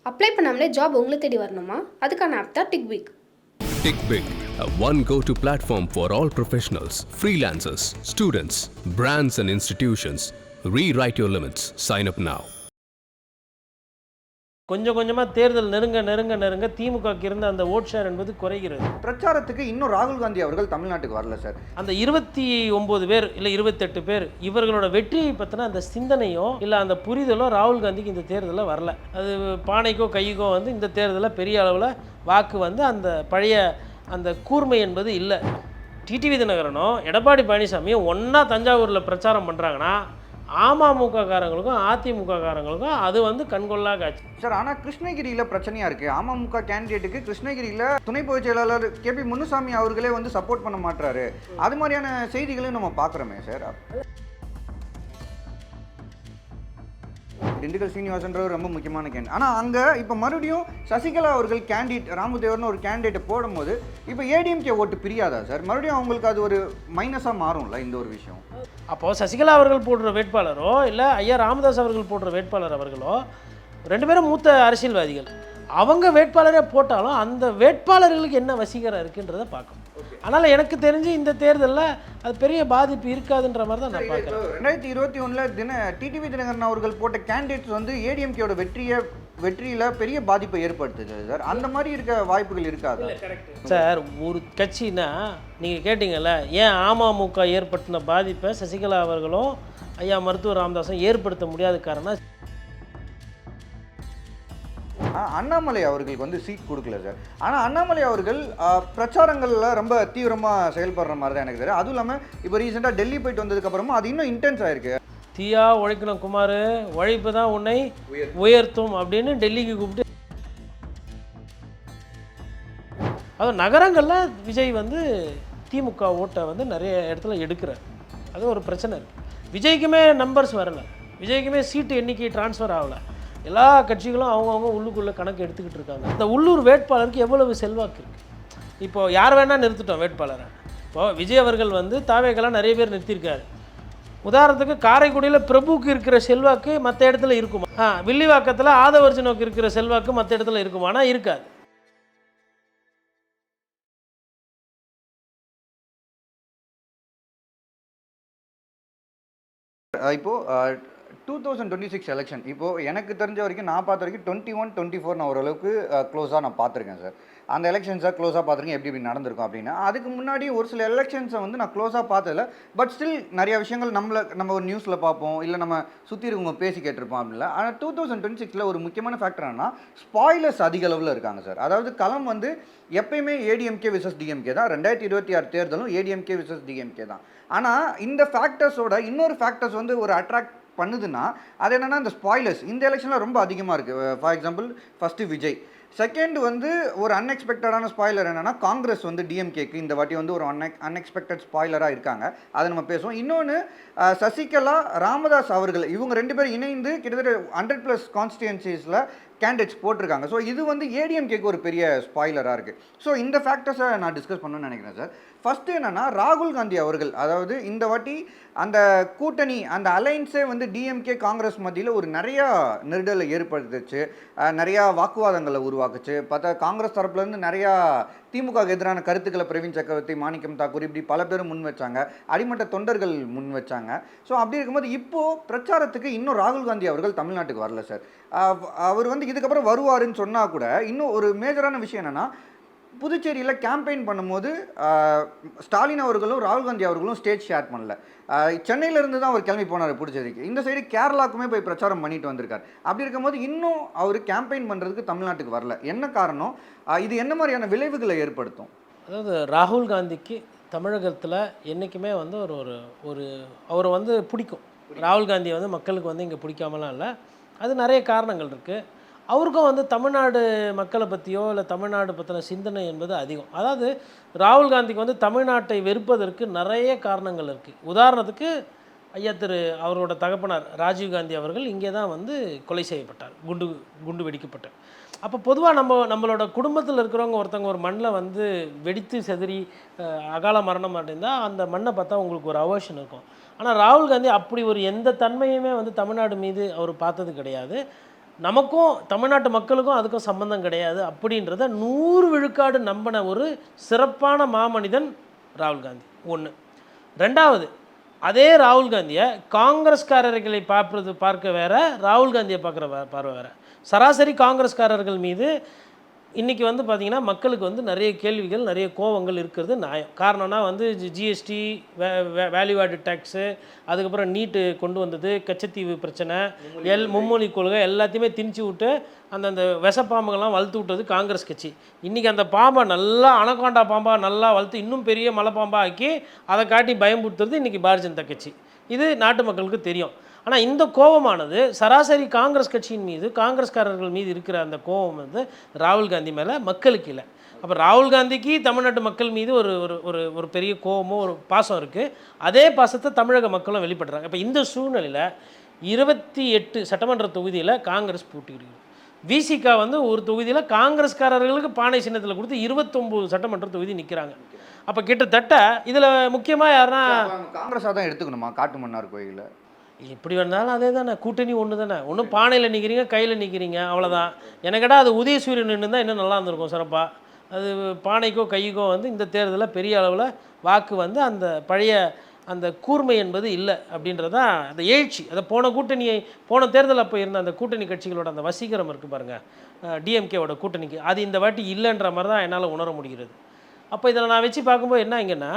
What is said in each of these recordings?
Apply பண்ணாமலே job உங்களை தேடி வரணுமா? அதுக்கான ஆப் தான் டிக்விக். TickBig, a one go-to platform for all professionals, freelancers, students, brands and institutions. Rewrite your limits. Sign up now. கொஞ்சம் கொஞ்சமாக தேர்தல் நெருங்க திமுகவுக்கு இருந்த அந்த ஓட் ஷேர் என்பது குறைகிறது. பிரச்சாரத்துக்கு இன்னும் ராகுல் காந்தி அவர்கள் தமிழ்நாட்டுக்கு வரல சார். அந்த 29 பேர் இல்லை 28 பேர் இவர்களோட வெற்றியை பற்றின அந்த சிந்தனையோ இல்லை அந்த புரிதலோ ராகுல் காந்திக்கு இந்த தேர்தலில் வரல. அது பானைக்கோ கைக்கோ வந்து இந்த தேர்தலில் பெரிய அளவில் வாக்கு வந்து அந்த பழைய அந்த கூர்மை என்பது இல்லை. டிடிவி தினகரனும் எடப்பாடி பழனிசாமியும் ஒன்றா தஞ்சாவூரில் பிரச்சாரம் பண்ணுறாங்கன்னா அமமுக காரங்களுக்கும் அதிமுக காரங்களுக்கும் அது வந்து கண்கொள்ளா காட்சி சார். ஆனால் கிருஷ்ணகிரியில் பிரச்சனையாக இருக்குது. அமமுக கேண்டிடேட்டுக்கு கிருஷ்ணகிரியில் துணை பொதுச் செயலாளர் கேபி முனுசாமி அவர்களே வந்து சப்போர்ட் பண்ண மாட்டாரு. அது மாதிரியான செய்திகளையும் நம்ம பார்க்குறோமே சார். திண்டுக்கல் சீனிவாசன்றவர் ரொம்ப முக்கியமான கேண்டிடேட். ஆனால் அங்கே இப்போ மறுபடியும் சசிகலா அவர்கள் கேண்டிடேட் ராமதேவர்னு ஒரு கேண்டிடேட்டை போடும்போது இப்போ ஏடிஎம்கே ஓட்டு பிரியாதா சார்? மறுபடியும் அவங்களுக்கு அது ஒரு மைனஸாக மாறும்ல இந்த ஒரு விஷயம். அப்போது சசிகலா அவர்கள் போடுற வேட்பாளரோ இல்லை ஐயா ராமதாஸ் அவர்கள் போடுற வேட்பாளர் அவர்களோ 2 பேரும் மூத்த அரசியல்வாதிகள். அவங்க வேட்பாளரே போட்டாலும் அந்த வேட்பாளர்களுக்கு என்ன வசீகரம் இருக்குன்றதை பார்க்கணும். அதனால் எனக்கு தெரிஞ்சு இந்த தேர்தலில் அது பெரிய பாதிப்பு இருக்காதுன்ற மாதிரி தான் நான் பார்க்குறேன். 2021 டிடிவி தினகரன் அவர்கள் போட்ட கேண்டிடேட்ஸ் வந்து ஏடிஎம்கேயோட வெற்றியில் பெரிய பாதிப்பை ஏற்படுத்துது சார். அந்த மாதிரி இருக்க வாய்ப்புகள் இருக்காது சார். ஒரு கட்சினா நீங்கள் கேட்டிங்கல்ல, ஏன் அமமுக ஏற்படுத்தின பாதிப்பை சசிகலா அவர்களும் ஐயா மருத்துவர் ராமதாஸும் ஏற்படுத்த முடியாத காரணம் அண்ணாமலை அவர்களுக்கு வந்து சீட் கொடுக்கல சார். ஆனால் அண்ணாமலை அவர்கள் பிரச்சாரங்களில் ரொம்ப தீவிரமாக செயல்படுற மாதிரி தான் எனக்கு தெரியும். அதுவும் இல்லாமல் இப்போ ரீசெண்டாக டெல்லி போயிட்டு வந்ததுக்கப்புறமா அது இன்னும் இன்டென்ஸ் ஆயிருக்கு. தீயா உழைக்கணும் குமார், உழைப்பு தான் உன்னை உயர்த்தும் அப்படின்னு டெல்லிக்கு கூப்பிட்டு அதுவும் நகரங்களில் விஜய் வந்து திமுக ஓட்டை வந்து நிறைய இடத்துல எடுக்கிறார். அது ஒரு பிரச்சனை இருக்குது. விஜய்க்குமே நம்பர்ஸ் வரலை, விஜய்க்குமே சீட்டு எண்ணிக்கை டிரான்ஸ்ஃபர் ஆகலை. எல்லா கட்சிகளும் அவங்கவுங்க உள்ளுக்குள்ளே கணக்கு எடுத்துக்கிட்டு இருக்காங்க. இந்த உள்ளூர் வேட்பாளருக்கு எவ்வளவு செல்வாக்கு இருக்குது. இப்போது யார் வேணால் நிறுத்திட்டோம் வேட்பாளரை. இப்போது விஜய் அவர்கள் வந்து தாவேக்கெல்லாம் நிறைய பேர் நிறுத்தியிருக்காரு. உதாரணத்துக்கு காரைக்குடியில் பிரபுக்கு இருக்கிற செல்வாக்கு மற்ற இடத்துல இருக்குமா? வில்லிவாக்கத்தில் ஆதவர்ஜனுக்கு இருக்கிற செல்வாக்கு மற்ற இடத்துல இருக்குமா? ஆனால் இருக்காது. இப்போது 2026 எலெக்ஷன் இப்போது எனக்கு தெரிஞ்ச வரைக்கும் நான் பார்த்த வரைக்கும் 21, 24 நான் ஓரளவுக்கு க்ளோஸாக நான் பார்த்துருக்கேன் சார். அந்த எலெக்ஷன்ஸை க்ளோஸாக பார்த்துருக்கேன் எப்படி நடந்திருக்கும் அப்படின்னா. அதுக்கு முன்னாடி ஒரு சில எலெக்ஷன்ஸை வந்து நான் க்ளோஸாக பார்த்ததில்ல. பட் ஸ்டில் நிறைய விஷயங்கள் நம்ம ஒரு நியூஸில் பார்ப்போம், இல்லை நம்ம சுற்றி இருக்கவங்க பேசி கேட்டிருப்போம் அப்படின்ல. ஆனால் 2026 ஒரு முக்கியமான ஃபேக்டர் என்னன்னா ஸ்பாய்லர்ஸ் அதிக அளவில் இருக்காங்க சார். அதாவது களம் வந்து எப்பயுமே ஏடிஎம்கே விசஸ் டிஎம்கே தான். 2026 தேர்தலும் ஏடிஎம்கே விசஸ் டிஎம்கே தான். ஆனால் இந்த ஃபேக்டர்ஸோட இன்னொரு ஃபேக்டர்ஸ் வந்து ஒரு அட்ராக்ட் பண்ணுதுன்னா அது என்னென்னா இந்த ஸ்பாய்லர்ஸ் இந்த எலெக்ஷனில் ரொம்ப அதிகமாக இருக்குது. For example first Vijay, second வந்து ஒரு அன்எக்ஸ்பெக்டடான ஸ்பாய்லர் என்னென்னா காங்கிரஸ் வந்து டிஎம்கேக்கு இந்த வாட்டி வந்து ஒரு அன்எக்ஸ்பெக்டட் ஸ்பாய்லராக இருக்காங்க. அதை நம்ம பேசுவோம். இன்னொன்று சசிகலா ராமதாஸ் அவர்கள் இவங்க 2 பேரும் இணைந்து கிட்டத்தட்ட 100+ கான்ஸ்டிடுவன்சிஸில் கேண்டிடேட்ஸ் போட்டிருக்காங்க. ஸோ இது வந்து ஏடிஎம்கேக்கு ஒரு பெரிய ஸ்பாய்லராக இருக்குது. ஸோ இந்த ஃபேக்டர்ஸை நான் டிஸ்கஸ் பண்ணணும்னு நினைக்கிறேன் சார். ஃபஸ்ட்டு என்னென்னா ராகுல் காந்தி அவர்கள், அதாவது இந்த வாட்டி அந்த கூட்டணி அந்த அலைன்ஸே வந்து டிஎம்கே காங்கிரஸ் மத்தியில் ஒரு நிறையா நெருடலை ஏற்படுத்துச்சு, நிறையா வாக்குவாதங்களை உருவாக்குச்சு. பார்த்தா காங்கிரஸ் தரப்புலேருந்து நிறையா திமுகவுக்கு எதிரான கருத்துக்களை பிரவீன் சக்கரவர்த்தி, மாணிக்கம் தாக்கூர் இப்படி பல பேரும் முன் வச்சாங்க, அடிமட்ட தொண்டர்கள் முன் வச்சாங்க. ஸோ அப்படி இருக்கும்போது இப்போது பிரச்சாரத்துக்கு இன்னும் ராகுல் காந்தி அவர்கள் தமிழ்நாட்டுக்கு வரல சார். அவர் வந்து இதுக்கப்புறம் வருவாருன்னு சொன்னால் கூட இன்னும் ஒரு மேஜரான விஷயம் என்னென்னா புதுச்சேரியில் கேம்பெயின் பண்ணும்போது ஸ்டாலின் அவர்களும் ராகுல் காந்தி அவர்களும் ஸ்டேஜ் ஷேர் பண்ணல. சென்னையிலேருந்து தான் அவர் கிளம்பி போனார் புதுச்சேரிக்கு. இந்த சைடு கேரளாவுக்குமே போய் பிரச்சாரம் பண்ணிட்டு வந்திருக்கார். அப்படி இருக்கும்போது இன்னும் அவர் கேம்பெயின் பண்ணுறதுக்கு தமிழ்நாட்டுக்கு வரல. என்ன காரணம்? இது என்ன மாதிரியான விளைவுகளை ஏற்படுத்தும்? அதாவது ராகுல் காந்திக்கு தமிழகத்தில் என்றைக்குமே வந்து ஒரு அவரை வந்து பிடிக்கும். ராகுல் காந்தி வந்து மக்களுக்கு வந்து இங்கே பிடிக்காமலாம் இல்லை. அது நிறைய காரணங்கள் இருக்குது. அவருக்கும் வந்து தமிழ்நாடு மக்களை பற்றியோ இல்லை தமிழ்நாடு பற்றின சிந்தனை என்பது அதிகம். அதாவது ராகுல் காந்திக்கு வந்து தமிழ்நாட்டை வெறுப்பதற்கு நிறைய காரணங்கள் இருக்குது. உதாரணத்துக்கு ஐயா அவரோட தகப்பனார் ராஜீவ்காந்தி அவர்கள் இங்கே தான் வந்து கொலை செய்யப்பட்டார், குண்டு வெடிக்கப்பட்டார். அப்போ பொதுவாக நம்மளோட குடும்பத்தில் இருக்கிறவங்க ஒருத்தவங்க ஒரு மண்ணில் வந்து வெடித்து செதறி அகால மரணம் அடைந்தால் அந்த மண்ணை பார்த்தா உங்களுக்கு ஒரு அவர்ஷன் இருக்கும். ஆனால் ராகுல் காந்தி அப்படி ஒரு எந்த தன்மையுமே வந்து தமிழ்நாடு மீது அவர் பார்த்தது கிடையாது. நமக்கும் தமிழ்நாட்டு மக்களுக்கும் அதுக்கும் சம்பந்தம் கிடையாது அப்படின்றத 100 விழுக்காடு நம்பின ஒரு சிறப்பான மாமனிதன் ராகுல் காந்தி. ஒன்று. ரெண்டாவது, அதே ராகுல் காந்தியை காங்கிரஸ்காரர்களை பார்க்க வேற, ராகுல் காந்தியை பார்க்குற பார்வை வேறு. சராசரி காங்கிரஸ்காரர்கள் மீது இன்றைக்கி வந்து பார்த்திங்கன்னா மக்களுக்கு வந்து நிறைய கேள்விகள், நிறைய கோவங்கள் இருக்கிறது நியாயம். காரணம்னா வந்து ஜிஎஸ்டி, வேல்யூ ஆடட் டேக்ஸு, அதுக்கப்புறம் நீட்டு கொண்டு வந்தது, கச்சத்தீவு பிரச்சனை, மும்மொழி கொள்கை எல்லாத்தையுமே திணிச்சு விட்டு அந்த விஷப்பாம்புகள்லாம் வளர்த்து விட்டது காங்கிரஸ் கட்சி. இன்றைக்கி அந்த பாம்பை நல்லா அனகொண்டா பாம்பாக நல்லா வளர்த்து இன்னும் பெரிய மலைப்பாம்பாக ஆக்கி அதை காட்டி பயம்படுத்துறது இன்றைக்கி பாரதிய ஜனதா கட்சி. இது நாட்டு மக்களுக்கு தெரியும். ஆனால் இந்த கோபமானது சராசரி காங்கிரஸ் கட்சியின் மீது, காங்கிரஸ்காரர்கள் மீது இருக்கிற அந்த கோபம் வந்து ராகுல் காந்தி மேலே மக்களுக்கு இல்லை. அப்போ ராகுல் காந்திக்கு தமிழ்நாட்டு மக்கள் மீது ஒரு ஒரு ஒரு பெரிய கோபமோ ஒரு பாசம் இருக்குது. அதே பாசத்தை தமிழக மக்களும் வெளிப்படுறாங்க. இப்போ இந்த சூழ்நிலையில் 28 சட்டமன்ற தொகுதியில் காங்கிரஸ் போட்டியிடுகிறது. விசிகா வந்து ஒரு தொகுதியில் காங்கிரஸ்காரர்களுக்கு பானை சின்னத்தில் கொடுத்து 29 சட்டமன்ற தொகுதி நிற்கிறாங்க. அப்போ கிட்டத்தட்ட இதில் முக்கியமாக யாருன்னா காங்கிரஸாக தான் எடுத்துக்கணுமா காட்டு மன்னார் கோயிலில்? எப்படி வந்தாலும் அதே தானே, கூட்டணி ஒன்று தானே. ஒன்றும் பானையில் நிற்கிறீங்க, கையில் நிற்கிறீங்க, அவ்வளோதான். எனக்கடா அது உதயசூரியன் நின்று தான் இன்னும் நல்லா இருந்திருக்கும் சிறப்பாக. அது பானைக்கோ கைக்கோ வந்து இந்த தேர்தலில் பெரிய அளவில் வாக்கு வந்து அந்த பழைய அந்த கூர்மை என்பது இல்லை அப்படின்றதான் அந்த எழுச்சி. அதை போன தேர்தல் அப்போ இருந்த அந்த கூட்டணி கட்சிகளோட அந்த வசீகரம் இருக்குது பாருங்கள், டிஎம்கேவோட கூட்டணிக்கு, அது இந்த வாட்டி இல்லைன்ற மாதிரி தான் என்னால் உணர முடிகிறது. அப்போ இதில் நான் வச்சு பார்க்கும்போது என்ன இங்கன்னா,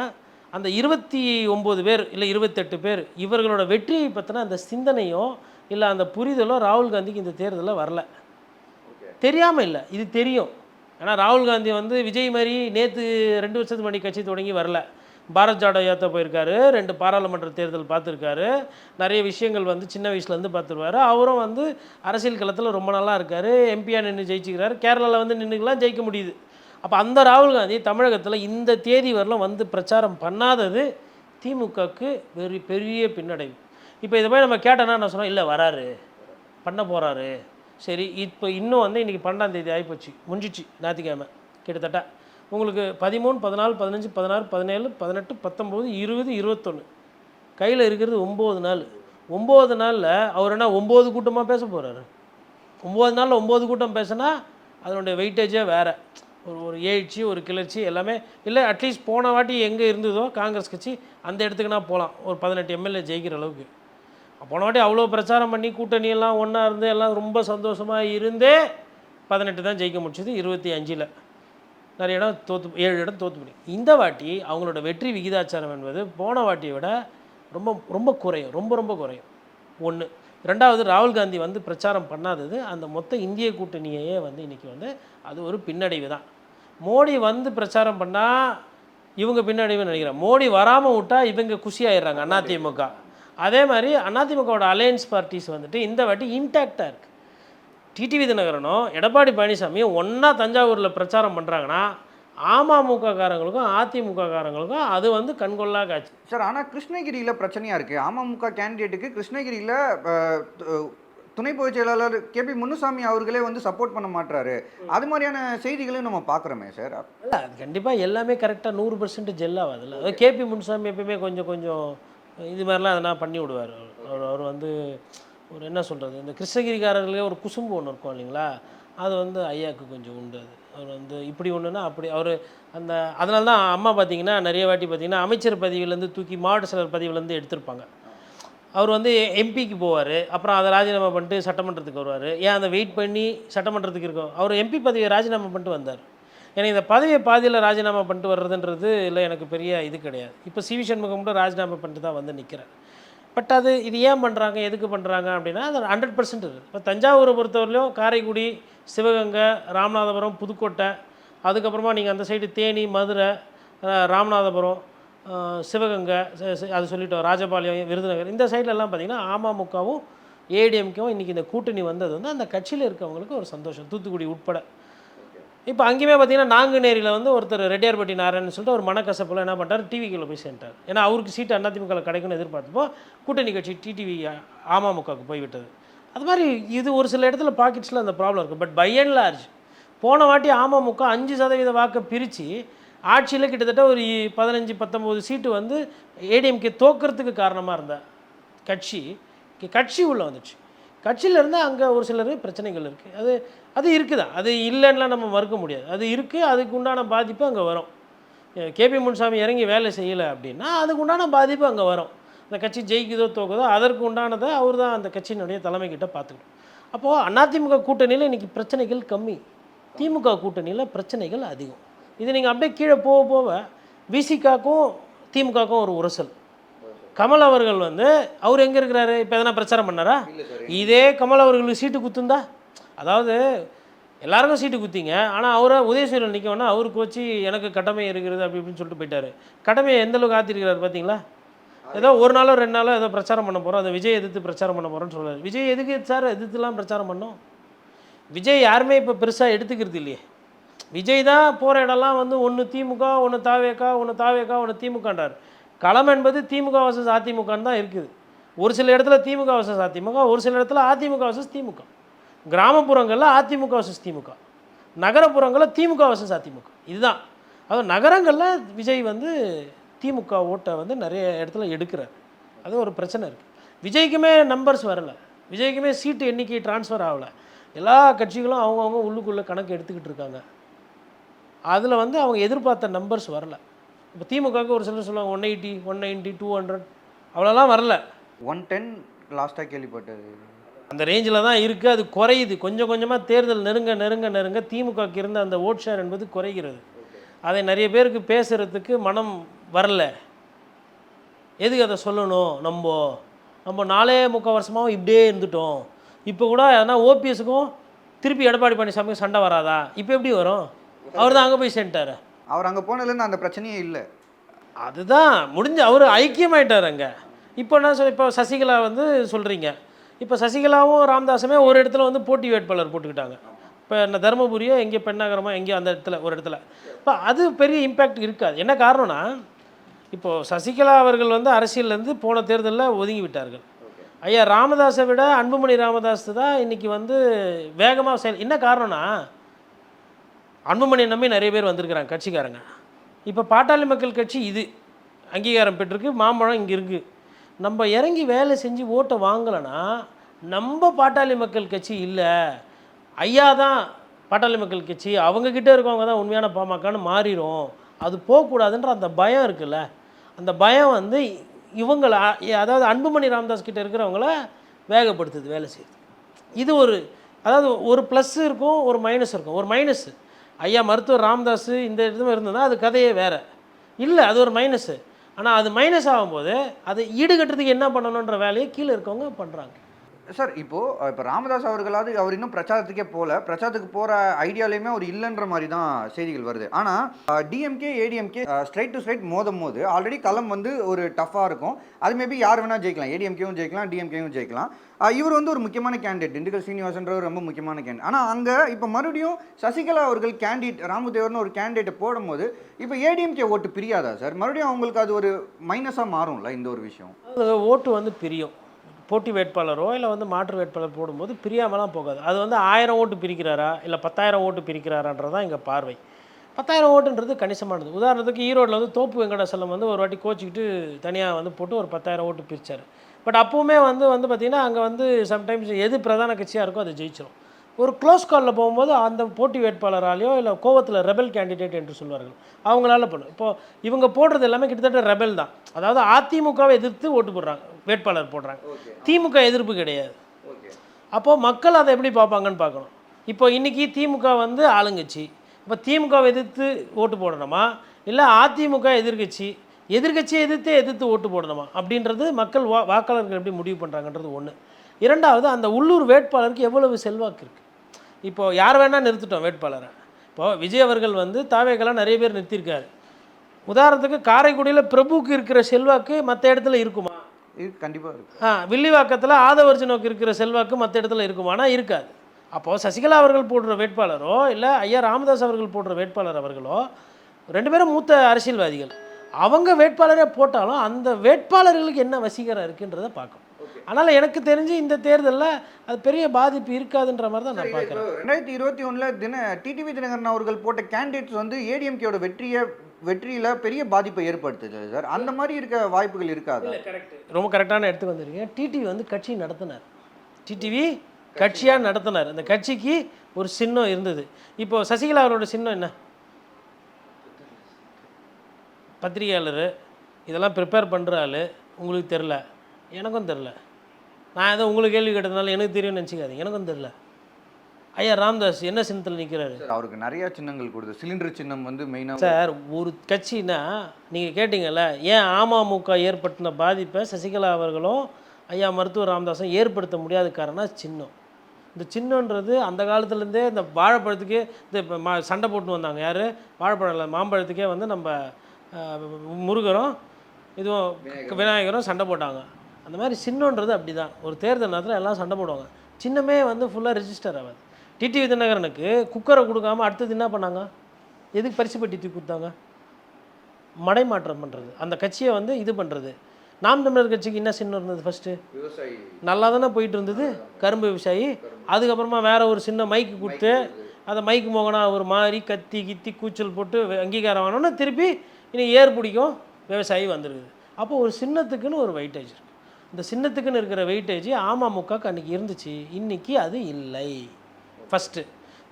அந்த 29 பேர் இல்லை 28 பேர் இவர்களோட வெற்றியை பற்றின அந்த சிந்தனையோ இல்லை அந்த புரிதலோ ராகுல் காந்திக்கு இந்த தேர்தலில் வரல. தெரியாமல் இல்லை, இது தெரியும். ஏன்னா ராகுல் காந்தி வந்து விஜய் மாதிரி நேற்று 2 வருஷத்துக்கு முன்னாடி கட்சி தொடங்கி வரல. பாரத் ஜாடோ யாத்திரை போயிருக்காரு, 2 பாராளுமன்ற தேர்தல் பார்த்துருக்காரு, நிறைய விஷயங்கள் வந்து சின்ன வயசுலேருந்து பார்த்துருவார். அவரும் வந்து அரசியல் களத்தில் ரொம்ப நல்லா இருக்கார், எம்பியாக நின்று ஜெயிச்சுக்கிறாரு, கேரளாவில் வந்து நின்றுக்கெல்லாம் ஜெயிக்க முடியுது. அப்போ அந்த ராகுல் காந்தி தமிழகத்தில் இந்த தேதி வரலாம் வந்து பிரச்சாரம் பண்ணாதது திமுகவுக்கு பெரிய பின்னடைவு. இப்போ இதை போய் நம்ம கேட்டோன்னா நான் சொன்னோம், இல்லை வராரு, பண்ண போகிறாரு. சரி, இப்போ இன்னும் வந்து இன்றைக்கி 12ஆம் தேதி ஆகிப்போச்சு, முடிஞ்சிச்சு ஞாயிற்றுக்கிழமை. கிட்டத்தட்ட உங்களுக்கு 13, 14, 15, 16, 17, 18, 19, 20, 21 கையில் இருக்கிறது 9 நாள். 9 நாளில் அவர் என்ன 9 கூட்டமாக பேச போகிறாரு? 9 நாளில் 9 கூட்டம் பேசினா அதனுடைய வெயிட்டேஜே வேறு. ஒரு எழுச்சி, ஒரு கிளர்ச்சி எல்லாமே இல்லை. அட்லீஸ்ட் போன வாட்டி எங்கே இருந்ததோ காங்கிரஸ் கட்சி அந்த இடத்துக்குனா போகலாம், ஒரு 18 எம்எல்ஏ ஜெயிக்கிற அளவுக்கு. போன வாட்டி அவ்வளோ பிரச்சாரம் பண்ணி கூட்டணியெல்லாம் ஒன்றா இருந்து எல்லாம் ரொம்ப சந்தோஷமாக இருந்தே 18 தான் ஜெயிக்க முடிச்சது. 25ல் நிறைய இடம் 7 இடம் தோற்று போய். இந்த வாட்டி அவங்களோட வெற்றி விகிதாச்சாரம் என்பது போன வாட்டியை விட ரொம்ப ரொம்ப குறையும், ரொம்ப குறையும். ஒன்று. ரெண்டாவது, ராகுல் காந்தி வந்து பிரச்சாரம் பண்ணாதது அந்த மொத்த இந்திய கூட்டணியையே வந்து இன்றைக்கி வந்து அது ஒரு பின்னடைவு தான். மோடி வந்து பிரச்சாரம் பண்ணால் இவங்க பின்னடைவுன்னு நினைக்கிறேன். மோடி வராமல் விட்டால் இவங்க குஷியாகிடுறாங்க அதிமுக. அதே மாதிரி அதிமுகவோட அலையன்ஸ் பார்ட்டிஸ் வந்துட்டு இந்த வாட்டி இன்டாக்டாக இருக்குது. டிடிவி தினகரனும் எடப்பாடி பழனிசாமியும் ஒன்றா தஞ்சாவூரில் பிரச்சாரம் பண்ணுறாங்கன்னா அமமுக காரங்களுக்கும் அதிமுக காரங்களுக்கும் அது வந்து கண்கொள்ளா காட்சி சார். ஆனால் கிருஷ்ணகிரியில் பிரச்சனையாக இருக்குது. அமமுக கேண்டிடேட்டுக்கு கிருஷ்ணகிரியில் துணை பொதுச் செயலாளர் கேபி முனுசாமி அவர்களே வந்து சப்போர்ட் பண்ண மாட்டாரு. அது மாதிரியான செய்திகளையும் நம்ம பார்க்குறோமே சார். இல்லை, அது கண்டிப்பாக எல்லாமே கரெக்டாக 100% ஜெல்லாகாதுல்ல. கேபி முனுசாமி எப்பயுமே கொஞ்சம் இது மாதிரிலாம் அதெல்லாம் பண்ணி விடுவார். அவர் வந்து ஒரு என்ன சொல்கிறது, இந்த கிருஷ்ணகிரிக்காரர்களே ஒரு குசும்பு ஒன்று இருக்கும் இல்லைங்களா, அது வந்து ஐயாவுக்கு கொஞ்சம் உண்டு. அது அவர் வந்து இப்படி ஒன்றுனா அப்படி அவர் அந்த அதனால தான் அம்மா பார்த்திங்கன்னா நிறைய வாட்டி பார்த்திங்கன்னா அமைச்சர் பதவியிலேருந்து தூக்கி மாவட்ட செயலர் பதவியிலேருந்து எடுத்திருப்பாங்க. அவர் வந்து எம்பிக்கு போவார், அப்புறம் அதை ராஜினாமா பண்ணிட்டு சட்டமன்றத்துக்கு வருவார். ஏன் அதை வெயிட் பண்ணி சட்டமன்றத்துக்கு இருக்கும். அவர் எம்பி பதவியை ராஜினாமா பண்ணிட்டு வந்தார். எனக்கு இந்த பதவியை பாதியில் ராஜினாமா பண்ணிட்டு வர்றதுன்றது இல்லை, எனக்கு பெரிய இது கிடையாது. இப்போ சிவி சண்முகம் கூட ராஜினாமா பண்ணிட்டு தான் வந்து நிற்கிறார். பட் அது இது ஏன் பண்ணுறாங்க, எதுக்கு பண்ணுறாங்க அப்படின்னா அது 100% இருக்குது. இப்போ தஞ்சாவூரை பொறுத்தவரையிலும் காரைக்குடி, சிவகங்கை, ராமநாதபுரம், புதுக்கோட்டை, அதுக்கப்புறமா நீங்கள் அந்த சைடு தேனி, மதுரை, ராமநாதபுரம், சிவகங்கை, அது சொல்லிட்டோம், ராஜபாளையம், விருதுநகர், இந்த சைட்லலாம் பார்த்திங்கன்னா அமமுகவும் ஏடிஎம்கேவும் இன்றைக்கி இந்த கூட்டணி வந்தது வந்து அந்த கட்சியில் இருக்கவங்களுக்கு ஒரு சந்தோஷம். தூத்துக்குடி உட்பட இப்போ அங்கேயுமே பார்த்திங்கன்னா நாங்குநேரியில் வந்து ஒருத்தர் ரெட்டியார்பட்டி நாராயணன் சொல்லிட்டு ஒரு மனக்கசப்பில் என்ன பண்ணுறாரு, டிவிக்குள்ளே போய் சேர்ந்தார். ஏன்னா அவருக்கு சீட்டு அதிமுக கிடைக்கும்னு எதிர்பார்த்தப்போ கூட்டணி கட்சி டிடிவி அமமுகவுக்கு போய்விட்டது. அது மாதிரி இது ஒரு சில இடத்துல பாக்கெட்ஸில் அந்த ப்ராப்ளம் இருக்குது. பட் பை அண்ட் லார்ஜ் போன வாட்டி அமமுக 5% வாக்கை பிரித்து ஆட்சியில் கிட்டத்தட்ட ஒரு 15-19 சீட்டு வந்து ஏடிஎம்கே தோக்கிறதுக்கு காரணமாக இருந்த கட்சி உள்ளே வந்துச்சு. கட்சியிலேருந்து அங்கே ஒரு சிலர் பிரச்சனைகள் இருக்குது. அது இருக்குதா, அது இல்லைன்னுலாம் நம்ம மறுக்க முடியாது. அது இருக்குது, அதுக்கு உண்டான பாதிப்பு அங்கே வரும். கேபி முனுசாமி இறங்கி வேலை செய்யலை அப்படின்னா அதுக்கு உண்டான பாதிப்பு அங்கே வரும். அந்த கட்சி ஜெயிக்குதோ தோக்குதோ அதற்கு உண்டானதை அவர் தான் அந்த கட்சியினுடைய தலைமைக்கிட்ட பார்த்துக்கணும். அப்போது அதிமுக கூட்டணியில் இன்றைக்கி பிரச்சனைகள் கம்மி, திமுக கூட்டணியில் பிரச்சனைகள் அதிகம். இது நீங்கள் அப்படியே கீழே போக போக விசிகாக்கும் திமுகவுக்கும் ஒரு உரசல். கமல் அவர்கள் வந்து அவர் எங்கே இருக்கிறாரு, இப்போ எதனா பிரச்சாரம் பண்ணாரா? இதே கமல் அவர்களுக்கு சீட்டு குத்துந்தா, அதாவது எல்லாருக்கும் சீட்டு குத்திங்க, ஆனால் அவரை உதயசூரியன் நிற்கணும்னா அவருக்கு வச்சு எனக்கு கடமை இருக்கிறது அப்படி இப்படின்னு சொல்லிட்டு போயிட்டார். கடமையை எந்தளவுக்கு ஆற்றிருக்கிறார் பார்த்தீங்களா? ஏதோ ஒரு நாளோ 2 நாளோ ஏதோ பிரச்சாரம் பண்ண போகிறோம், அதை விஜய் எதிர்த்து பிரச்சாரம் பண்ண போகிறோன்னு சொல்கிறார். விஜய் எதுக்கு சார் எதிர்த்துலாம் பிரச்சாரம் பண்ணோம்? விஜய் யாருமே இப்போ பெருசாக எடுத்துக்கிறது இல்லையே. விஜய் தான் போகிற இடம்லாம் வந்து ஒன்று திமுக, ஒன்று தாவேக்கா, ஒன்று திமுகன்றார். களம் என்பது திமுக வர்சஸ் அதிமுகன்னு தான் இருக்குது. ஒரு சில இடத்துல திமுக வர்சஸ் அதிமுக, ஒரு சில இடத்துல அதிமுக வர்சஸ் திமுக. கிராமப்புறங்களில் அதிமுக வர்சஸ் திமுக, நகரப்புறங்களில் திமுக வர்சஸ் அதிமுக. இதுதான். அதுவும் நகரங்களில் விஜய் வந்து திமுக ஓட்டை வந்து நிறைய இடத்துல எடுக்கிறார். அது ஒரு பிரச்சனை இருக்குது. விஜய்க்குமே நம்பர்ஸ் வரலை, விஜய்க்குமே சீட்டு எண்ணிக்கை ட்ரான்ஸ்ஃபர் ஆகலை. எல்லா கட்சிகளும் அவங்கவுங்க உள்ளுக்குள்ளே கணக்கு எடுத்துக்கிட்டு இருக்காங்க. அதில் வந்து அவங்க எதிர்பார்த்த நம்பர்ஸ் வரல. இப்போ திமுகவுக்கு ஒரு சிலர் சொல்லுவாங்க 180, 190, 200 அவ்வளோலாம் வரல. 110 லாஸ்ட்டாக கேள்விப்பட்டது. அந்த ரேஞ்சில் தான் இருக்குது. அது குறையுது கொஞ்சம் கொஞ்சமாக. தேர்தல் நெருங்க திமுகவுக்கு இருந்த அந்த ஓட் ஷேர் என்பது குறைகிறது. அதை நிறைய பேருக்கு பேசுகிறதுக்கு மனம் வரல. எதுக்கு அதை சொல்லணும்? நம்ம 4.25 வருஷமாகவும் இப்படியே இருந்துட்டோம். இப்போ கூட ஏன்னா ஓபிஎஸ்க்கும் திருப்பி எடப்பாடி பழனிசாமிக்கும் சண்டை வராதா? இப்போ எப்படி வரும்? அவர் தான் அங்கே போய் சேர்ந்துட்டார். அவர் அங்கே போனதுலேருந்து அந்த பிரச்சனையே இல்லை. அதுதான் முடிஞ்சு அவர் ஐக்கியமாயிட்டார் அங்கே. இப்போ என்ன சொல், இப்போ சசிகலா வந்து சொல்கிறீங்க, இப்போ சசிகலாவும் ராமதாஸுமே ஒரு இடத்துல வந்து போட்டி வேட்பாளர் போட்டுக்கிட்டாங்க. இப்போ என்ன தருமபுரியோ எங்கேயோ பெண்ணாகரமோ எங்கேயோ அந்த இடத்துல ஒரு இடத்துல. இப்போ அது பெரிய இம்பேக்ட் இருக்காது. என்ன காரணம்னா இப்போது சசிகலா அவர்கள் வந்து அரசியல்லேருந்து போன தேர்தலில் ஒதுங்கி விட்டார்கள். ஐயா ராமதாஸை விட அன்புமணி ராமதாஸ் தான் இன்றைக்கி வந்து வேகமாக என்ன காரணம்னா அன்புமணியை நம்பி நிறைய பேர் வந்திருக்கிறாங்க கட்சிக்காரங்க. இப்போ பாட்டாளி மக்கள் கட்சி இது அங்கீகாரம் பெற்றிருக்கு, மாம்பழம் இங்கே இருக்குது. நம்ம இறங்கி வேலை செஞ்சு ஓட்டை வாங்கலைன்னா நம்ம பாட்டாளி மக்கள் கட்சி இல்லை, ஐயா தான் பாட்டாளி மக்கள் கட்சி, அவங்கக்கிட்ட இருக்கவங்க தான் உண்மையான பாமகன்னு மாறிடும். அது போகக்கூடாதுன்ற அந்த பயம் இருக்குல்ல, அந்த பயம் வந்து இவங்களை அதாவது அன்புமணி ராமதாஸ் கிட்டே இருக்கிறவங்கள வேகப்படுத்துது வேலை செய்யுது. இது அதாவது ஒரு ப்ளஸ் இருக்கும், ஒரு மைனஸ் இருக்கும். ஒரு மைனஸ் ஐயா மருத்துவர் ராமதாஸ் இந்த இடத்துல இருந்ததுன்னா அது கதையே வேறு இல்லை, அது ஒரு மைனஸு. ஆனால் அது மைனஸ் ஆகும்போது அதை ஈடுகட்டுறதுக்கு என்ன பண்ணணுன்ற வேலையை கீழே இருக்கவங்க பண்ணுறாங்க. சார் இப்போ ராமதாஸ் அவர்களாவது அவர் இன்னும் பிரச்சாரத்துக்கே பிரச்சாரத்துக்கு போகிற ஐடியாலையுமே அவர் இல்லைன்ற மாதிரி தான் செய்திகள் வருது. ஆனால் DMK ADMK straight to straight மோது ஆல்ரெடி களம் வந்து ஒரு டஃப்பாக இருக்கும். அது மேபி யார் வேணால் ஜெயிக்கலாம், ஏடிஎம்கேவும் ஜெயிக்கலாம், டிஎம்கேவும் ஜெயிக்கலாம். இவர் வந்து ஒரு முக்கியமான கேண்டிடேட், திண்டுக்கல் சீனிவாசன்றவர் ரொம்ப முக்கியமான கேண்டிடேட். ஆனால் அங்கே இப்போ மறுபடியும் சசிகலா அவர்கள் கேண்டிடேட் ராமதேவர்னு ஒரு கேண்டிடேட்டை போடும்போது இப்போ ஏடிஎம்கே ஓட்டு பிரியாதா சார்? மறுபடியும் அவங்களுக்கு அது ஒரு மைனஸாக மாறும்ல இந்த ஒரு விஷயம்? அது ஓட்டு வந்து பிரியும். போட்டி வேட்பாளரோ இல்லை வந்து மாற்று வேட்பாளர் போடும்போது பிரியாமலாம் போகாது. அது வந்து 1000 ஓட்டு பிரிக்கிறாரா இல்லை 10,000 ஓட்டு பிரிக்கிறாரான்றதான் எங்கள் பார்வை. 10,000 ஓட்டுன்றது கணிசமானது. உதாரணத்துக்கு ஈரோட்டில் வந்து தோப்பு வெங்கடாசலம் வந்து ஒரு வாட்டி கோச்சிக்கிட்டு தனியாக வந்து போட்டு ஒரு 10,000 ஓட்டு பிரித்தார். பட் அப்போவுமே வந்து பார்த்திங்கன்னா அங்கே வந்து சம்டைம்ஸ் எது பிரதான கட்சியாக இருக்கோ அதை ஜெயிச்சிடும். ஒரு க்ளோஸ் காலில் போகும்போது அந்த போட்டி வேட்பாளராலேயோ இல்லை கோவத்தில் ரெபல் கேண்டிடேட் என்று சொல்வார்கள் அவங்களால பண்ணும். இப்போது இவங்க போடுறது எல்லாமே கிட்டத்தட்ட ரெபல் தான். அதாவது அதிமுகவை எதிர்த்து ஓட்டு போடுறாங்க, வேட்பாளர் போடுறாங்க. திமுக எதிர்ப்பு கிடையாது. அப்போது மக்கள் அதை எப்படி பார்ப்பாங்கன்னு பார்க்கணும். இப்போ இன்றைக்கி திமுக வந்து ஆளுங்கட்சி, இப்போ திமுகவை எதிர்த்து ஓட்டு போடணுமா இல்லை அதிமுக எதிர்கட்சியை எதிர்த்து ஓட்டு போடணுமா அப்படின்றது மக்கள் வாக்காளர்கள் எப்படி முடிவு பண்ணுறாங்கன்றது ஒன்று. இரண்டாவது, அந்த உள்ளூர் வேட்பாளருக்கு எவ்வளவு செல்வாக்கு இருக்குது. இப்போது யார் வேணால் நிறுத்திட்டோம் வேட்பாளரை. இப்போது விஜய் அவர்கள் வந்து தாவேக்கெல்லாம் நிறைய பேர் நிறுத்தியிருக்காரு. உதாரணத்துக்கு காரைக்குடியில் பிரபுக்கு இருக்கிற செல்வாக்கு மற்ற இடத்துல இருக்குமா? கண்டிப்பாக இருக்குது. வில்லிவாக்கத்தில் ஆதவர்ஜனுக்கு இருக்கிற செல்வாக்கு மற்ற இடத்துல இருக்குமானா இருக்காது. அப்போது சசிகலா அவர்கள் போடுற வேட்பாளரோ இல்லை ஐயா ராமதாஸ் அவர்கள் போடுற வேட்பாளர் அவர்களோ 2 பேரும் மூத்த அரசியல்வாதிகள். அவங்க வேட்பாளரே போட்டாலும் அந்த வேட்பாளர்களுக்கு என்ன வசீகரம் இருக்குன்றதை பார்க்கணும். அதனால் எனக்கு தெரிஞ்சு இந்த தேர்தலில் அது பெரிய பாதிப்பு இருக்காதுன்ற மாதிரி தான் நான் பார்க்குறேன். 2021 டிடிவி தினகரன் அவர்கள் போட்ட கேண்டிடேட்ஸ் வந்து ஏடிஎம்கேயோட வெற்றியில் பெரிய பாதிப்பை ஏற்படுத்துது சார். அந்த மாதிரி இருக்க வாய்ப்புகள் இருக்காது. ரொம்ப கரெக்டான இடத்துக்கு வந்துருக்கீங்க. டிடிவி வந்து கட்சி நடத்தினார். டிடிவி கட்சியாக நடத்தினார். அந்த கட்சிக்கு ஒரு சின்னம் இருந்தது. இப்போது சசிகலா அவரோட சின்னம் என்ன? பத்திரிகையாளர், இதெல்லாம் ப்ரிப்பேர் பண்ணுற ஆள். உங்களுக்கு தெரில, எனக்கும் தெரில. நான் ஏதோ உங்களுக்கு கேள்வி கேட்டதுனால எனக்கு தெரியும்னு நினச்சிக்காதீங்க, எனக்கும் தெரில. ஐயா ராம்தாஸ் என்ன சின்னத்தில் நிற்கிறாரு? அவருக்கு நிறையா சின்னங்கள் கொடுத்து சிலிண்டர் சின்னம் வந்து மெயினாக. சார், ஒரு கட்சினா நீங்கள் கேட்டிங்கல்ல, ஏன் அமமுக ஏற்படுத்தின பாதிப்பை சசிகலா அவர்களும் ஐயா மருத்துவர் ராமதாஸும் ஏற்படுத்த முடியாத காரணம் சின்னம். இந்த சின்னன்றது அந்த காலத்துலேருந்தே இந்த வாழைப்பழத்துக்கே இந்த சண்டை போட்டு வந்தாங்க. யார்? வாழைப்பழம் இல்லை, மாம்பழத்துக்கே வந்து நம்ம முருகரும் இதுவும் விநாயகரும் சண்டை போட்டாங்க. அந்த மாதிரி சின்னன்றது அப்படி தான். ஒரு தேர்தல் நேரத்தில் எல்லாம் சண்டை போடுவாங்க. சின்னமே வந்து ஃபுல்லாக ரெஜிஸ்டர் ஆகாது. டிடிவி தினகரனுக்கு குக்கரை கொடுக்காமல் அடுத்தது என்ன பண்ணாங்க? எதுக்கு பரிசு பெட்டி தூக்கி கொடுத்தாங்க? மடைமாற்றம் பண்ணுறது, அந்த கட்சியை வந்து இது பண்ணுறது. நாம் தமிழர் கட்சிக்கு என்ன சின்னம் இருந்தது? ஃபஸ்ட்டு விவசாயி நல்லா தானே போயிட்டு இருந்தது, கரும்பு விவசாயி. அதுக்கப்புறமா வேற ஒரு சின்ன மைக்கு கொடுத்து அதை மைக்கு மோகனா ஒரு மாதிரி கத்தி கித்தி கூச்சல் போட்டு அங்கீகாரம் வாங்கினோன்னா திருப்பி இன்னைக்கு ஏர் பிடிக்கும் விவசாயி வந்துருக்குது. அப்போது ஒரு சின்னத்துக்குன்னு ஒரு வெயிட்டேஜ் இருக்குது. இந்த சின்னத்துக்குன்னு இருக்கிற வெயிட்டேஜ் அமமுகக்கு அன்றைக்கி இருந்துச்சு, இன்றைக்கி அது இல்லை. ஃபஸ்ட்டு.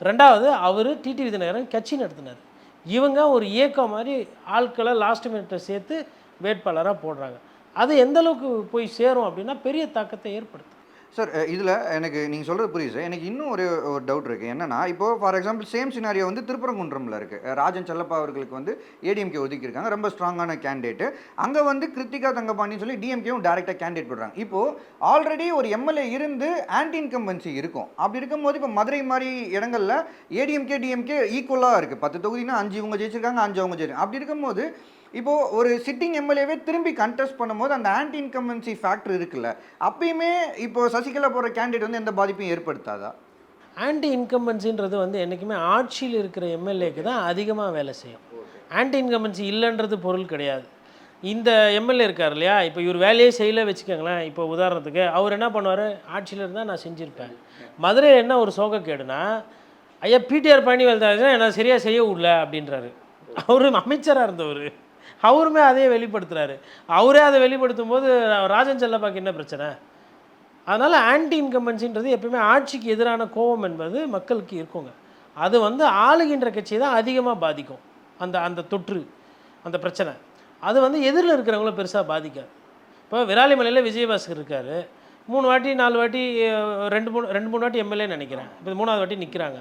ரெண்டாவது, அவர் டிடிவி தினகரன் கட்சி நடத்தினார். இவங்க ஒரு இயக்கம் மாதிரி ஆட்களை லாஸ்ட் மினிட்டை சேர்த்து வேட்பாளராக போடுறாங்க. அது எந்தளவுக்கு போய் சேரும் அப்படின்னா பெரிய தாக்கத்தை ஏற்படுத்தும். சார், இதில் எனக்கு நீங்கள் சொல்கிறது புரியுது சார். எனக்கு இன்னும் ஒரு டவுட் இருக்குது. என்னென்னா, இப்போது ஃபார் எக்ஸாம்பிள் சேம் சினாரியோ வந்து திருப்பரங்குன்றமில் இருக்குது. ராஜன் செல்லப்பா அவர்களுக்கு வந்து ஏடிஎம்கே ஒதுக்கியிருக்காங்க, ரொம்ப ஸ்ட்ராங்கான கேண்டிடேட்டு. அங்கே வந்து கிருத்திகா தங்கபாணின்னு சொல்லி டிஎம்கேவும் டேரெக்டாக கேண்டிடேட் போடுறாங்க. இப்போது ஆல்ரெடி ஒரு எம்எல்ஏ இருந்து ஆன்டி இன்கம்பன்சி இருக்கும். அப்படி இருக்கும்போது இப்போ மதுரை மாதிரி இடங்களில் ஏடிஎம்கே டிஎம்கே ஈக்குவலாக இருக்குது. 10 தொகுதினா 5 இவங்க ஜெயிச்சிருக்காங்க, 5 அவங்க ஜெயிச்சிருக்காங்க. அப்படி இருக்கும்போது இப்போது ஒரு சிட்டிங் எம்எல்ஏவே திரும்பி கண்டெஸ்ட் பண்ணும்போது அந்த ஆன்டி இன்கம்பன்சி ஃபேக்டர் இருக்குல்ல, அப்பயுமே இப்போது சசிகலா போகிற கேண்டிடேட் வந்து எந்த பாதிப்பையும் ஏற்படுத்தாதா? ஆன்டி இன்கம்பன்சின்றது வந்து என்றைக்குமே ஆட்சியில் இருக்கிற எம்எல்ஏக்கு தான் அதிகமாக வேலை செய்யும். ஆன்டி இன்கம்பன்சி இல்லைன்றது பொருள் கிடையாது. இந்த எம்எல்ஏ இருக்கார் இல்லையா, இப்போ இவர் வேலையே செய்யலை வச்சுக்கோங்களேன். இப்போ உதாரணத்துக்கு அவர் என்ன பண்ணுவார்? ஆட்சியில் இருந்தால் நான் செஞ்சுருப்பேன். மதுரையில் என்ன ஒரு சோகக்கேடுனா, ஐயா பிடிஆர் பழனிவேல் என்ன சரியாக செய்ய விடல அப்படின்றாரு. அவரு அமைச்சராக இருந்தவர், அவருமே அதையே வெளிப்படுத்துகிறாரு. அவரே அதை வெளிப்படுத்தும் போது ராஜன் செல்லப்பாக்கு என்ன பிரச்சனை? அதனால் ஆன்டி இன்கம்பன்சின்றது எப்பவுமே ஆட்சிக்கு எதிரான கோபம் என்பது மக்களுக்கு இருக்குங்க. அது வந்து ஆளுகின்ற கட்சியை தான் அதிகமாக பாதிக்கும். அந்த தொற்று, அந்த பிரச்சனை அது வந்து எதிரில் இருக்கிறவங்கள பெருசாக பாதிக்காது. இப்போ விராலிமலையில் விஜயபாஸ்கர் இருக்கார், 3 வாட்டி 4 வாட்டி 2-3 வாட்டி எம்எல்ஏ நினைக்கிறேன். இப்போ 3ஆவது வாட்டி நிற்கிறாங்க.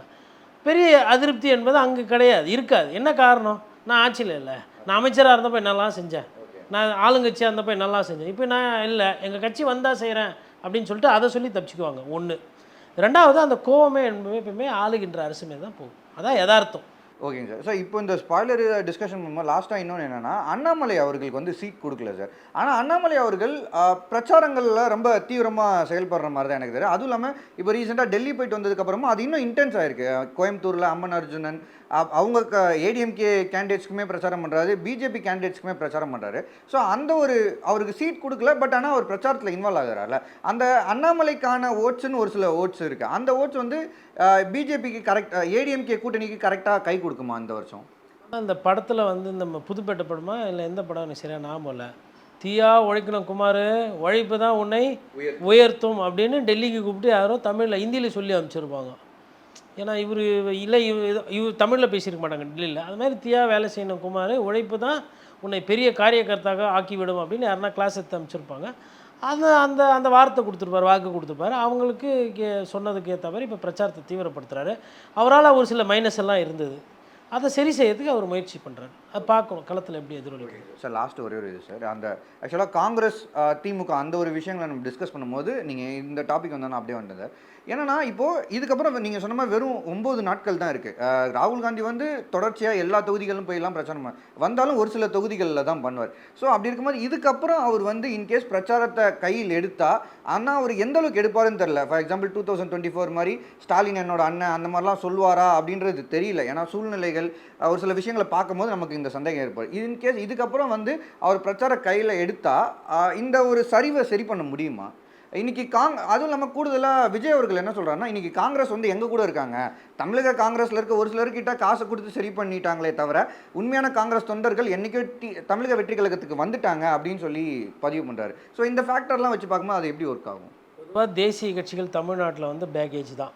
பெரிய அதிருப்தி என்பது அங்கே கிடையாது, இருக்காது. என்ன காரணம்? நான் ஆட்சியில் இல்லை, நான் அமைச்சராக இருந்தப்போ என்னெல்லாம் செஞ்சேன், நான் ஆளுங்கட்சியாக இருந்தப்போ என்னெல்லாம் செஞ்சேன், இப்போ நான் இல்லை எங்கள் கட்சி வந்தால் செய்கிறேன் அப்படின்னு சொல்லிட்டு அதை சொல்லி தப்பிச்சுக்குவாங்க. ஒன்று. ரெண்டாவது, அந்த கோவமே எப்பவுமே ஆளுகின்ற அரசு மேலே தான் போகும். அதான் யதார்த்தம். ஓகேங்க சார். சார், இப்போ இந்த ஸ்பாய்லர் டிஸ்கஷன் பண்ணும்போது லாஸ்ட்டாக இன்னொன்று என்னென்னா, அண்ணாமலை அவர்களுக்கு வந்து சீட் கொடுக்கல சார். ஆனால் அண்ணாமலை அவர்கள் பிரச்சாரங்களில் ரொம்ப தீவிரமாக செயல்படுற மாதிரி தான் எனக்கு தெரியும். அதுவும் இல்லாமல் இப்போ ரீசெண்டாக டெல்லி போயிட்டு வந்ததுக்கப்புறமா அது இன்னும் இன்டென்ஸ் ஆகிருக்கு. கோயம்புத்தூரில் அம்மன் அர்ஜுனன் அவங்க ஏடிஎம்கே கேண்டிடேட்ஸ்க்குமே பிரச்சாரம் பண்ணுறாரு, பிஜேபி கேண்டிடேட்ஸ்க்குமே பிரச்சாரம் பண்ணுறாரு. ஸோ அந்த ஒரு அவருக்கு சீட் கொடுக்கல, பட் ஆனால் அவர் பிரச்சாரத்தில் இன்வால்வ் ஆகிறார்ல, அந்த அண்ணாமலைக்கான ஓட்ஸ்ன்னு ஒரு சில ஓட்ஸ் இருக்குது. அந்த ஓட்ஸ் வந்து பிஜேபிக்கு கரெக்டாக, ஏடிஎம்கே கூட்டணிக்கு கரெக்டாக கை கொடுக்குமா இந்த வருஷம்? அந்த படத்தில் வந்து நம்ம புதுப்பேட்டை படமா இல்லை எந்த படம் எனக்கு சரியாக ஞாபகம் இல்லை, தீயா உழைக்கணும் குமார், உழைப்பு தான் உன்னை உயர்த்தும் அப்படின்னு டெல்லிக்கு கூப்பிட்டு யாரோ தமிழில் ஹிந்தியில் சொல்லி அனுப்பிச்சிருப்பாங்க. ஏன்னா இவர் இல்லை, இவர் தமிழில் பேசியிருக்க மாட்டாங்க டெல்லியில். அது மாதிரி தீயா வேலை செய்யணும் குமார், உழைப்பு தான் உன்னை பெரிய காரியகர்த்தாக ஆக்கிவிடும் அப்படின்னு யாருன்னா கிளாஸ் எடுத்து அனுப்பிச்சிருப்பாங்க. அது அந்த அந்த வார்த்தை கொடுத்துருப்பார், வாக்கு கொடுத்துருப்பார். அவங்களுக்கு சொன்னதுக்கு ஏற்ற மாதிரி இப்போ பிரச்சாரத்தை தீவிரப்படுத்துகிறாரு. அவரால் ஒரு சில மைனஸ் எல்லாம் இருந்தது, அதை சரி செய்யறதுக்கு அவர் முயற்சி பண்ணுறாரு. அது பார்க்கணும் களத்தில் எப்படி எதிரொலிக்கும். சார், லாஸ்ட் ஒரே ஒரு இது சார், அந்த ஆக்சுவலாக காங்கிரஸ் திமுக அந்த ஒரு விஷயங்களை நம்ம டிஸ்கஸ் பண்ணும்போது நீங்கள் இந்த டாபிக் வந்து நான் அப்படியே வந்தது. ஏன்னா இப்போது இதுக்கப்புறம் நீங்கள் சொன்ன மாதிரி வெறும் 9 நாட்கள் தான் இருக்குது. ராகுல் காந்தி வந்து தொடர்ச்சியாக எல்லா தொகுதிகளும் போயெல்லாம் பிரச்சாரம் வந்தாலும் ஒரு சில தொகுதிகளில் தான் பண்ணுவார். ஸோ அப்படி இருக்கும்போது இதுக்கப்புறம் அவர் வந்து இன்கேஸ் பிரச்சாரத்தை கையில் எடுத்தால், ஆனால் அவர் எந்த அளவுக்கு எடுப்பாருன்னு தெரில. ஃபார் எக்ஸாம்பிள் 2024 மாதிரி ஸ்டாலின் என்னோட அண்ணன் அந்த மாதிரிலாம் சொல்லுவாரா அப்படின்றது தெரியல. ஏன்னா சூழ்நிலைகள் ஒரு சில விஷயங்களை பார்க்கும்போது நமக்கு இந்த சந்தேகம் ஏற்படும். இன்கேஸ் இதுக்கப்புறம் வந்து அவர் பிரச்சார கையில் எடுத்தால் இந்த ஒரு சரிவை சரி பண்ண முடியுமா? இன்றைக்கி அதுவும் இல்லாமல் கூடுதலாக விஜய் அவர்கள் என்ன சொல்கிறாருன்னா, இன்றைக்கி காங்கிரஸ் வந்து எங்கள் கூட இருக்காங்க, தமிழக காங்கிரஸில் இருக்க ஒரு சிலர்கிட்ட காசை கொடுத்து சரி பண்ணிட்டாங்களே தவிர உண்மையான காங்கிரஸ் தொண்டர்கள் என்றைக்கோ தமிழக வெற்றி கழகத்துக்கு வந்துட்டாங்க அப்படின்னு சொல்லி பதிவு பண்ணுறாரு. ஸோ இந்த ஃபேக்டர்லாம் வச்சு பார்க்கும்போது அது எப்படி ஒர்க் ஆகும்? இப்போ தேசிய கட்சிகள் தமிழ்நாட்டில் வந்து பேகேஜ் தான்.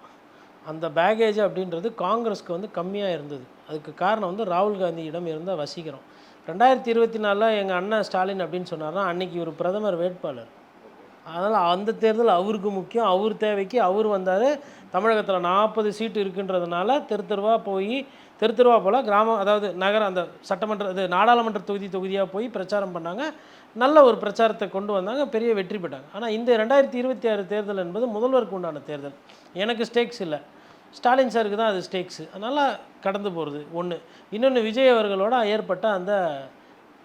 அந்த பேகேஜ் அப்படின்றது காங்கிரஸ்க்கு வந்து கம்மியாக இருந்தது. அதுக்கு காரணம் வந்து ராகுல் காந்தியிடம் இருந்த வசீகரம். 2024 எங்கள் அண்ணன் ஸ்டாலின் அப்படின்னு சொன்னார்னா அன்றைக்கி ஒரு பிரதமர் வேட்பாளர். அதனால் அந்த தேர்தல் அவருக்கு முக்கியம். அவர் தேவைக்கு அவர் வந்தார். தமிழகத்தில் 40 சீட்டு இருக்குன்றதுனால தெரு தெருவாக போல் கிராமம், அதாவது நகரம், அந்த சட்டமன்ற இது நாடாளுமன்ற தொகுதியாக போய் பிரச்சாரம் பண்ணாங்க. நல்ல ஒரு பிரச்சாரத்தை கொண்டு வந்தாங்க, பெரிய வெற்றி பெற்றாங்க. ஆனால் இந்த 2026 தேர்தல் என்பது முதல்வருக்கு உண்டான தேர்தல். எனக்கு ஸ்டேக்ஸ் இல்லை, ஸ்டாலின் சாருக்கு தான் அது ஸ்டேக்ஸு. அதனால் கடந்து போகிறது ஒன்று. இன்னொன்று, விஜய் அவர்களோட ஏற்பட்ட அந்த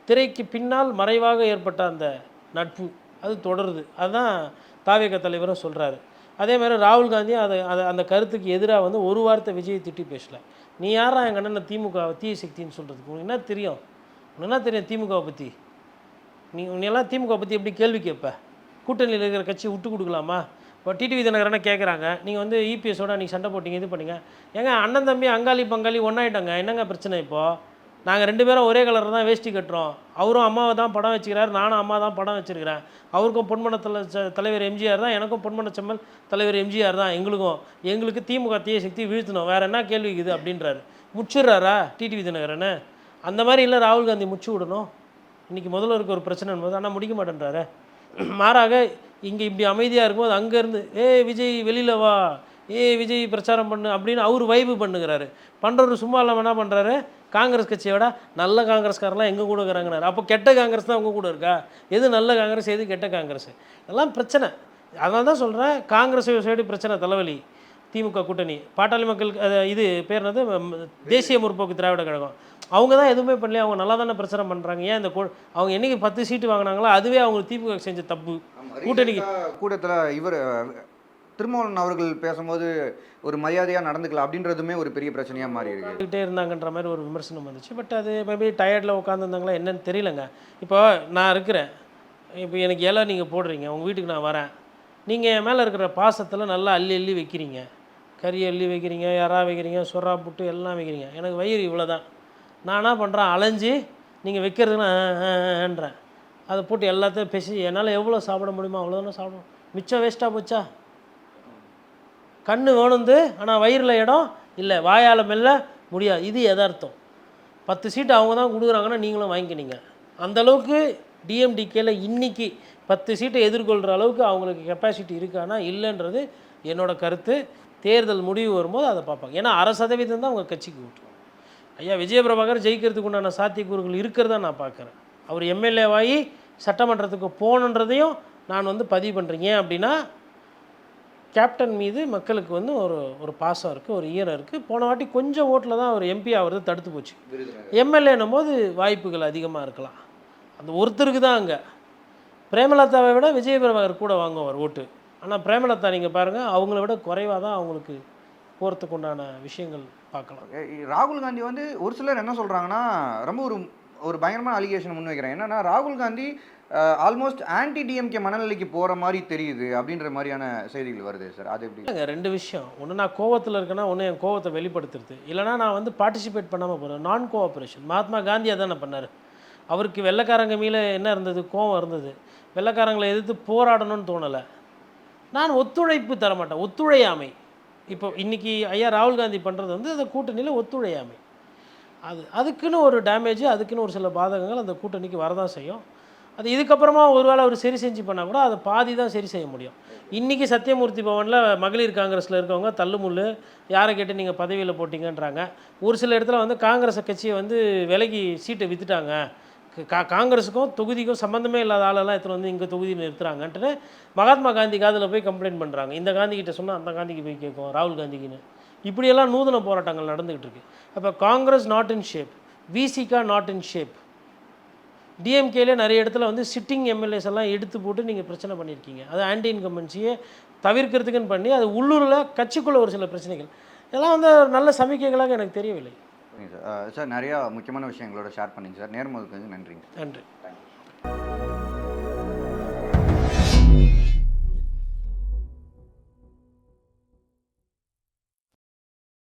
திரைக்கு பின்னால் மறைவாக ஏற்பட்ட அந்த நட்பு அது தொடருது. அதுதான் தாவேக தலைவரும் சொல்கிறாரு. அதேமாதிரி ராகுல் காந்தியும் அந்த கருத்துக்கு எதிராக வந்து ஒரு வார்த்தை விஜயை திட்டி பேசல. நீ யாரா எங்கள் அண்ணன் திமுக தீய சக்தின்னு சொல்கிறதுக்கு? உனக்கு என்ன தெரியும்? உனக்கு என்ன தெரியும் திமுகவை பற்றி? உன்னெல்லாம் திமுக பற்றி எப்படி கேள்வி கேட்ப? கூட்டணியில் இருக்கிற கட்சி விட்டு கொடுக்கலாமா? இப்போ டிடிவி தினகரனை கேட்குறாங்க, நீங்கள் வந்து இபிஎஸோட நீங்கள் சண்டை போட்டிங்க, இது பண்ணிங்க. ஏங்க அண்ணன் தம்பி அங்காளி பங்காளி ஒன்றாயிட்டாங்க, என்னங்க பிரச்சனை? இப்போது நாங்கள் 2 பேரும் ஒரே கலரில் தான் வேஷ்டி கட்டுறோம். அவரும் அம்மாவை தான் படம் வச்சுக்கிறார், நானும் அம்மா தான் படம் வச்சுருக்கிறேன். அவருக்கும் பொன்மனத்தில் தலைவர் எம்ஜிஆர் தான், எனக்கும் பொன்மனச்செம்மல் தலைவர் எம்ஜிஆர் தான். எங்களுக்கு திமுக தீய சக்தி வீழ்த்தணும், வேறு என்ன கேள்வி இருக்குது அப்படின்றாரு. முச்சிடுறாரா டிடிவி தினகரன்னு? அந்த மாதிரி இல்லை, ராகுல் காந்தி முச்சு விடணும். இன்றைக்கி முதல்வருக்கு ஒரு பிரச்சனை என்பது ஆனால் முடிக்க மாட்டேன்றாரு. மாறாக இங்கே இப்படி அமைதியாக இருக்கும்போது அங்கேருந்து விஜய் வெளியில் வா, விஜய் பிரச்சாரம் பண்ணு அப்படின்னு அவர் வைப்பு பண்ணுகிறாரு. பண்ணுறவர் சும்மா இல்லாமல் என்ன பண்ணுறாரு? காங்கிரஸ் கட்சியோட நல்ல காங்கிரஸ்காரெலாம் எங்கே கூட இருக்கிறாங்கன்னாரு. அப்போ கெட்ட காங்கிரஸ் தான் உங்கள் கூட இருக்கா? எது நல்ல காங்கிரஸ், எது கெட்ட காங்கிரஸ்? இதெல்லாம் பிரச்சனை. அதனால தான் சொல்கிறேன், காங்கிரஸ் சைடு பிரச்சனை தலைவலி. திமுக கூட்டணி, பாட்டாளி மக்கள் இது பேர் என்னது, தேசிய முற்போக்கு திராவிட கழகம், அவங்க தான் எதுவுமே பண்ணலையே. அவங்க நல்லா தானே பிரச்சாரம் பண்ணுறாங்க. ஏன் இந்த அவங்க என்றைக்கு 10 சீட்டு வாங்கினாங்களோ அதுவே அவங்க திமுக செஞ்ச தப்பு. கூட்டணிக்கு கூட்டத்தில் இவர் திருமாவளவன் அவர்கள் பேசும்போது ஒரு மரியாதையாக நடந்துக்கலாம் அப்படின்றதுமே ஒரு பெரிய பிரச்சனையாக மாறி இருக்கிட்டே இருந்தாங்கன்ற மாதிரி ஒரு விமர்சனம் வந்துச்சு. பட் அது மேபி டயர்டில் உட்காந்துருந்தாங்களா என்னன்னு தெரியலங்க. இப்போ நான் இருக்கிறேன், இப்போ எனக்கு இலை நீங்கள் போடுறீங்க, உங்கள் வீட்டுக்கு நான் வரேன், நீங்கள் என் மேலே இருக்கிற பாசத்தில் நல்லா அள்ளி வைக்கிறீங்க, கறி அள்ளி வைக்கிறீங்க, யாரா வைக்கிறீங்க, சொரா புட்டு எல்லாம் வைக்கிறீங்க. எனக்கு வயிறு இவ்வளோ தான். நான் என்ன பண்ணுறேன், அலைஞ்சி நீங்கள் வைக்கிறதுக்குன்றேன், அதை போட்டு எல்லாத்தையும் பேசி என்னால் எவ்வளோ சாப்பிட முடியுமோ அவ்வளோதானே சாப்பிடணும். மிச்சம் வேஸ்ட்டாக போச்சா? கண்ணு வேணுந்து ஆனால் வயிறில் இடம் இல்லை, வாயால் மெல்ல முடியாது. இது எதார்த்தம். 10 சீட்டு அவங்க தான் கொடுக்குறாங்கன்னா நீங்களும் வாங்கிக்கினீங்க. அந்தளவுக்கு டிஎம்டிகேல இன்றைக்கி 10 சீட்டை எதிர்கொள்கிற அளவுக்கு அவங்களுக்கு கெப்பாசிட்டி இருக்கானா இல்லைன்றது என்னோடய கருத்து. தேர்தல் முடிவு வரும்போது அதை பார்ப்பாங்க. ஏன்னா 1% தான் அவங்க கட்சிக்கு ஓட்டு. ஐயா விஜயபிரபாகர் ஜெயிக்கிறதுக்கு உண்டான சாத்தியக்கூறுகள் இருக்கிறதா நான் பார்க்குறேன். அவர் எம்எல்ஏவாகி சட்டமன்றத்துக்கு போகணுன்றதையும் நான் வந்து பதிவு பண்ணுறீங்க. அப்படின்னா கேப்டன் மீது மக்களுக்கு வந்து ஒரு பாசம் இருக்குது, ஒரு ஈரம் இருக்குது. போன வாட்டி கொஞ்சம் ஓட்டில் தான் அவர் எம்பி ஆகிறது தடுத்து போச்சு. எம்எல்ஏன்னும் போது வாய்ப்புகள் அதிகமாக இருக்கலாம். அந்த ஒருத்தருக்கு தான் அங்கே. பிரேமலதாவை விட விஜயபிரபாகர் கூட வாங்குவார் ஓட்டு. ஆனால் பிரேமலதா நீங்கள் பாருங்கள், அவங்கள விட குறைவாக தான் அவங்களுக்கு போகிறதுக்கு உண்டான விஷயங்கள் பார்க்கலாம். ராகுல் காந்தி வந்து ஒரு சிலர் என்ன சொல்கிறாங்கன்னா, ரொம்ப ஒரு பயங்கரமான அலிகேஷன் முன்வைக்கிறேன். என்னென்னா ராகுல் காந்தி ஆல்மோஸ்ட் ஆன்டி டிஎம்கே மனநிலைக்கு போகிற மாதிரி தெரியுது அப்படின்ற மாதிரியான செய்திகள் வருது சார். அது எப்படி? 2 விஷயம். ஒன்று, நான் கோவத்தில் இருக்கேன்னா ஒன்று என் கோவத்தை வெளிப்படுத்துறது, இல்லைனா நான் வந்து பார்ட்டிசிபேட் பண்ணாமல் போகிறேன். நான் கோஆப்ரேஷன். மகாத்மா காந்தி அதானே பண்ணார். அவருக்கு வெள்ளைக்காரங்க மீது என்ன இருந்தது? கோவம் இருந்தது. வெள்ளைக்காரங்களை எதிர்த்து போராடணும்னு தோணலை. நான் ஒத்துழைப்பு தரமாட்டேன், ஒத்துழையாமை. இப்போ இன்றைக்கி ஐயா ராகுல் காந்தி பண்ணுறது வந்து அந்த கூட்டணியில் ஒத்துழையாமை. அதுக்குன்னு ஒரு டேமேஜ், அதுக்குன்னு ஒரு சில பாதகங்கள் அந்த கூட்டணிக்கு வரதான் செய்யும். அது இதுக்கப்புறமா ஒருவேளை அவர் சரி செஞ்சு பண்ணால் கூட அதை பாதி தான் சரி செய்ய முடியும். இன்றைக்கி சத்தியமூர்த்தி பவனில் மகளிர் காங்கிரஸில் இருக்கவங்க தள்ளுமுள்ளு, யாரை கேட்டு நீங்கள் பதவியில் போட்டிங்கன்றாங்க. ஒரு சில இடத்துல வந்து காங்கிரஸ் கட்சியை வந்து விலைக்கு சீட்டை விற்றுட்டாங்க, காங்கிரஸுக்கும் தொகுதிக்கும் சம்மந்தமே இல்லாத ஆளெல்லாம் எடுத்துகிட்டு வந்து இங்கே தொகுதியில் நிறுத்துறாங்கன்ட்டு மகாத்மா காந்தி காதில் போய் கம்ப்ளைண்ட் பண்ணுறாங்க. இந்த காந்திகிட்ட சொன்னால் அந்த காந்திக்கு போய் கேட்கும், ராகுல் காந்திக்குன்னு. இப்படியெல்லாம் நூதன போராட்டங்கள் நடந்துக்கிட்டு இருக்குது. அப்போ Congress not in shape, Visika not in shape. டிஎம்கேலே நிறைய இடத்துல வந்து சிட்டிங் எம்எல்ஏஸ் எல்லாம் எடுத்து போட்டு நீங்கள் பிரச்சனை பண்ணியிருக்கீங்க. அது ஆன்டி இன்கம்பன்சியை தவிர்க்கிறதுக்குன்னு பண்ணி அது உள்ளூரில் கட்சிக்குள்ளே ஒரு சில பிரச்சனைகள் இதெல்லாம் வந்து நல்ல சமிக்கைகளாக எனக்கு தெரியவில்லை. சார் நிறையா முக்கியமான விஷயங்களோட ஷேர் பண்ணிங்க சார். நேர்முகத்துக்கு நன்றிங்க. நன்றி.